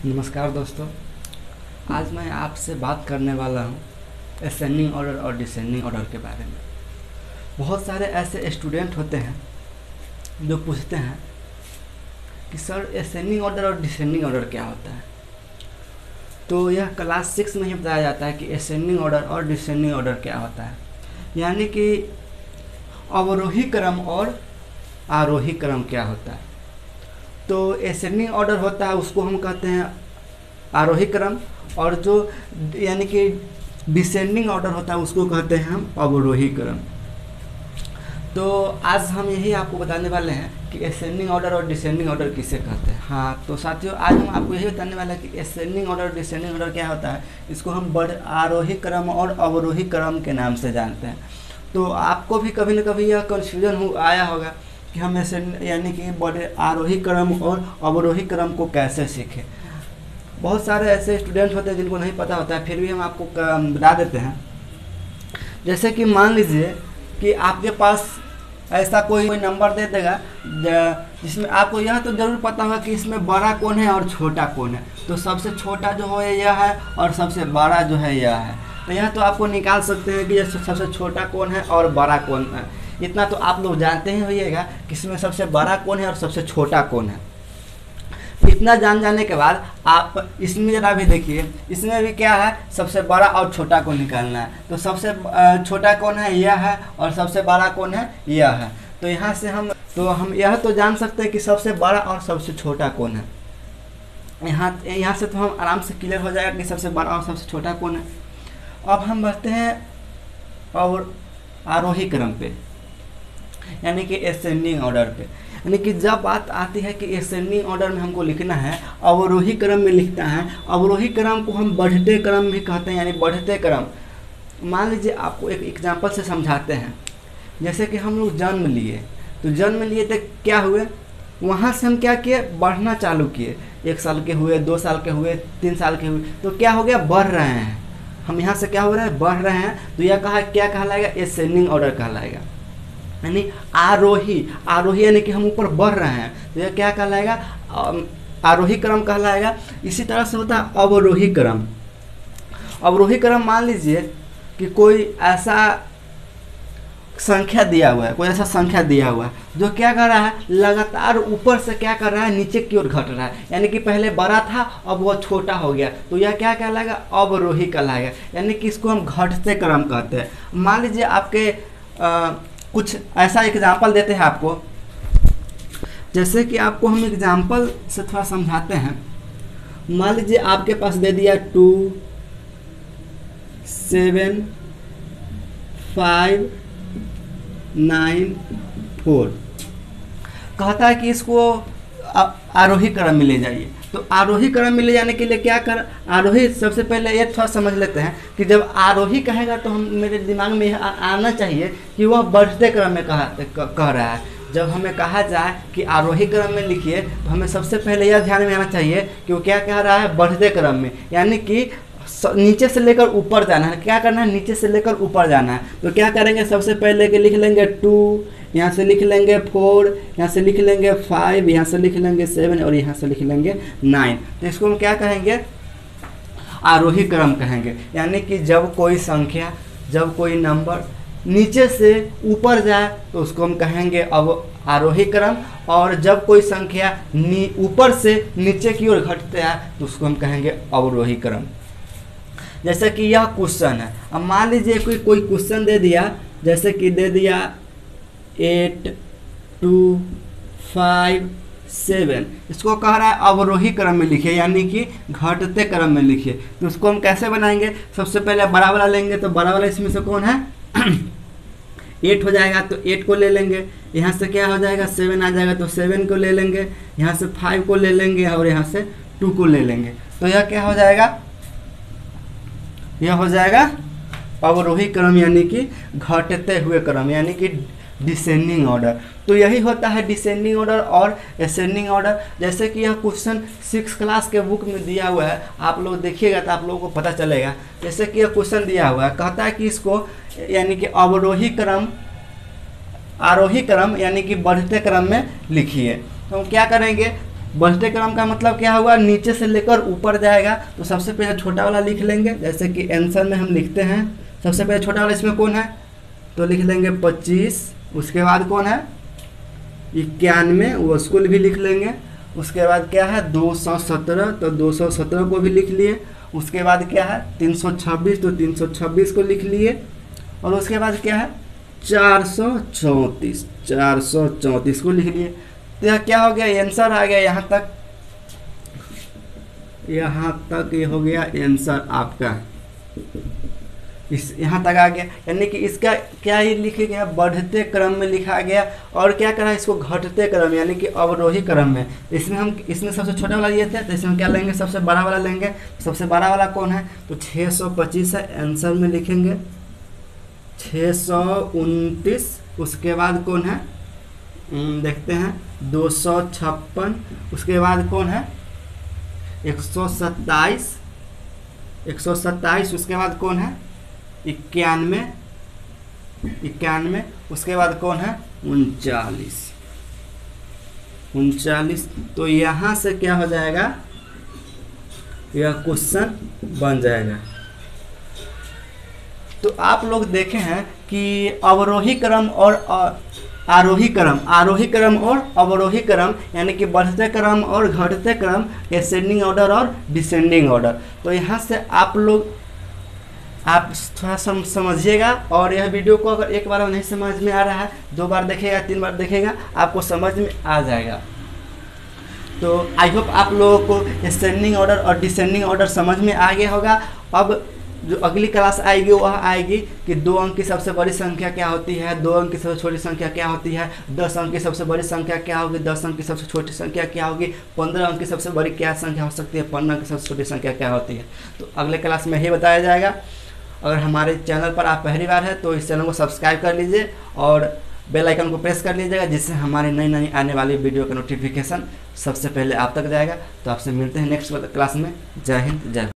नमस्कार दोस्तों। आज मैं आपसे बात करने वाला हूँ असेंडिंग ऑर्डर और डिसेंडिंग ऑर्डर के बारे में। बहुत सारे ऐसे स्टूडेंट होते हैं जो पूछते हैं कि सर असेंडिंग ऑर्डर और डिसेंडिंग ऑर्डर क्या होता है। तो यह क्लास 6 में ही बताया जाता है कि असेंडिंग ऑर्डर और डिसेंडिंग ऑर्डर क्या होता है, यानी कि अवरोही क्रम और आरोही क्रम क्या होता है। तो असेंडिंग ऑर्डर होता है उसको हम कहते हैं आरोही क्रम, और जो यानी कि डिसेंडिंग ऑर्डर होता है उसको कहते हैं हम अवरोही क्रम। तो आज हम यही आपको बताने वाले हैं कि असेंडिंग ऑर्डर और डिसेंडिंग ऑर्डर किसे कहते हैं। हाँ तो साथियों, आज हम आपको यही बताने वाले हैं कि असेंडिंग ऑर्डर और डिसेंडिंग ऑर्डर क्या होता है। इसको हम आरोही क्रम और अवरोही क्रम के नाम से जानते हैं। तो आपको भी कभी न कभी यह कन्फ्यूजन आया होगा कि हम यानी कि बड़े आरोही क्रम और अवरोही क्रम को कैसे सीखें। बहुत सारे ऐसे स्टूडेंट होते हैं जिनको नहीं पता होता है, फिर भी हम आपको बता देते हैं। जैसे कि मान लीजिए कि आपके पास ऐसा कोई नंबर दे देगा जिसमें आपको यह तो ज़रूर पता होगा कि इसमें बड़ा कौन है और छोटा कौन है। तो सबसे छोटा जो है यह है और सबसे बड़ा जो है यह है। तो यह तो आपको निकाल सकते हैं कि सबसे छोटा कौन है और बड़ा कौन है। इतना तो आप लोग जानते ही होइएगा कि इसमें सबसे बड़ा कौन है और सबसे छोटा कौन है। इतना जाने के बाद आप इसमें जरा भी देखिए, इसमें भी क्या है, सबसे बड़ा और छोटा को निकालना है। तो सबसे छोटा कौन है यह है और सबसे बड़ा कौन है यह है। तो यहाँ से हम यह तो जान सकते हैं कि सबसे बड़ा और सबसे छोटा कौन है। यहाँ से तो हम आराम से क्लियर हो जाएगा कि सबसे बड़ा और सबसे छोटा कौन है। अब हम बढ़ते हैं और आरोही क्रम पे, यानी कि असेंडिंग ऑर्डर पे। यानी कि जब बात आती है कि असेंडिंग ऑर्डर में हमको लिखना है, अवरोही क्रम में लिखता है। अवरोही क्रम को हम बढ़ते क्रम भी कहते हैं, यानी बढ़ते क्रम। मान लीजिए आपको एक एग्जांपल से समझाते हैं। जैसे कि हम लोग जन्म लिए, तो जन्म लिए तो क्या हुए, वहाँ से हम क्या किए, बढ़ना चालू किए। 1 साल के हुए, 2 साल के हुए, 3 साल के हुए, तो क्या हो गया, बढ़ रहे हैं हम। यहाँ से क्या हो रहा है, बढ़ रहे हैं। तो यह क्या कहलाएगा, असेंडिंग ऑर्डर कहलाएगा, यानी आरोही यानी कि हम ऊपर बढ़ रहे हैं। तो यह क्या कहलाएगा, आरोही क्रम कहलाएगा। इसी तरह से होता है अवरोही क्रम। अवरोही क्रम मान लीजिए कि कोई ऐसा संख्या दिया हुआ है, जो क्या कर रहा है, लगातार ऊपर से क्या कर रहा है, नीचे की ओर घट रहा है। यानी कि पहले बड़ा था अब वह छोटा हो गया। तो यह क्या कहलाएगा, अवरोही कहलाएगा, यानी कि इसको हम घटते क्रम कहते हैं। मान लीजिए आपके कुछ ऐसा एग्जाम्पल देते हैं आपको। जैसे कि आपको हम एग्जाम्पल से थोड़ा समझाते हैं। मान लीजिए आपके पास दे दिया 2 7 5 9 4, कहता है कि इसको आरोही क्रम में ले जाइए। तो आरोही क्रम में ले जाने के लिए क्या कर, आरोही सबसे पहले ये थोड़ा समझ लेते हैं कि जब आरोही कहेगा तो हम मेरे दिमाग में यह आना चाहिए कि वह बढ़ते क्रम में कह रहा है। जब हमें कहा जाए कि आरोही क्रम में लिखिए तो हमें सबसे पहले यह ध्यान में आना चाहिए कि वो क्या कह रहा है, बढ़ते क्रम में, यानी कि नीचे से लेकर ऊपर जाना है। क्या करना है, नीचे से लेकर ऊपर जाना है। तो क्या करेंगे, सबसे पहले के लिख लेंगे 2, यहाँ से लिख लेंगे 4, यहाँ से लिख लेंगे 5, यहाँ से लिख लेंगे 7 और यहाँ से लिख लेंगे 9। तो इसको हम क्या कहेंगे, आरोही क्रम कहेंगे। यानी कि जब कोई संख्या, जब कोई नंबर नीचे से ऊपर जाए तो उसको हम कहेंगे अब आरोही क्रम, और जब कोई संख्या ऊपर से नीचे की ओर घटते है तो उसको हम कहेंगे अवरोही क्रम। जैसे कि यह क्वेश्चन है। अब मान लीजिए कोई क्वेश्चन दे दिया, जैसे कि दे दिया 8 2 5 7, इसको कह रहा है अवरोही क्रम में लिखिए, यानी कि घटते क्रम में लिखिए। तो उसको हम कैसे बनाएंगे, सबसे पहले बड़ा वाला लेंगे। तो बड़ा वाला इसमें से कौन है 8 हो जाएगा, तो 8 को ले लेंगे। यहाँ से क्या हो जाएगा, 7 आ जाएगा, तो 7 को ले लेंगे। यहाँ से 5 को ले लेंगे और यहाँ से 2 को ले लेंगे। तो यह क्या हो जाएगा, यह हो जाएगा अवरोही क्रम, यानी कि घटते हुए क्रम, यानी कि डिसेंडिंग ऑर्डर। तो यही होता है डिसेंडिंग ऑर्डर और असेंडिंग ऑर्डर। जैसे कि यह क्वेश्चन 6 क्लास के बुक में दिया हुआ है, आप लोग देखिएगा तो आप लोगों को पता चलेगा। जैसे कि यह क्वेश्चन दिया हुआ है, कहता है कि इसको यानी कि अवरोही क्रम आरोही क्रम यानी कि बढ़ते क्रम में लिखिए। तो हम क्या करेंगे, बढ़ते क्रम का मतलब क्या हुआ, नीचे से लेकर ऊपर जाएगा। तो सबसे पहले छोटा वाला लिख लेंगे, जैसे कि आंसर में हम लिखते हैं सबसे पहले छोटा वाला इसमें कौन है, तो लिख लेंगे 25। उसके बाद कौन है 91, वो स्कूल भी लिख लेंगे। उसके बाद क्या है 217, तो 217 को भी लिख लिए। उसके बाद क्या है 326, तो 326 को लिख लिए। और उसके बाद क्या है 434, 434 को लिख लिए। तो यह क्या हो गया, आंसर आ गया। यहाँ तक ये हो गया आंसर आपका, इस यहाँ तक आ गया। यानी कि इसका क्या ही लिखा गया, बढ़ते क्रम में लिखा गया। और क्या करा इसको घटते क्रम यानी कि अवरोही क्रम में। इसमें सबसे छोटा वाला ये थे, तो इसमें क्या लेंगे सबसे बड़ा वाला लेंगे। सबसे बड़ा वाला कौन है, तो 625 है, आंसर में लिखेंगे 629। उसके बाद कौन है देखते हैं 256। उसके बाद कौन है 127, 127। उसके बाद कौन है 91। उसके बाद कौन है 39। तो यहाँ से क्या हो जाएगा, यह क्वेश्चन बन जाएगा। तो आप लोग देखे हैं कि अवरोही क्रम और आरोही क्रम और अवरोही क्रम यानी कि बढ़ते क्रम और घटते क्रम, असेंडिंग ऑर्डर और डिसेंडिंग ऑर्डर। तो यहाँ से आप थोड़ा समझिएगा। और यह वीडियो को अगर एक बार नहीं समझ में आ रहा है, 2 बार देखेगा, 3 बार देखेगा, आपको समझ में आ जाएगा। तो आई होप आप लोगों को असेंडिंग ऑर्डर और डिसेंडिंग ऑर्डर समझ में आ गया होगा। अब जो अगली क्लास आएगी वह आएगी कि 2 अंक की सबसे बड़ी संख्या क्या होती है, 2 अंक की सबसे छोटी संख्या क्या होती है, 10 अंक की सबसे बड़ी संख्या क्या होगी, 10 अंक की सबसे छोटी संख्या क्या होगी, 15 अंक की सबसे बड़ी क्या संख्या हो सकती है, 15 अंक की सबसे छोटी संख्या क्या होती है। तो अगले क्लास में ही बताया जाएगा। अगर हमारे चैनल पर आप पहली बार है तो इस चैनल को सब्सक्राइब कर लीजिए और बेल आइकन को प्रेस कर लीजिएगा, जिससे हमारी नई आने वाली वीडियो का नोटिफिकेशन सबसे पहले आप तक जाएगा। तो आपसे मिलते हैं नेक्स्ट क्लास में। जय हिंद, जय भारत।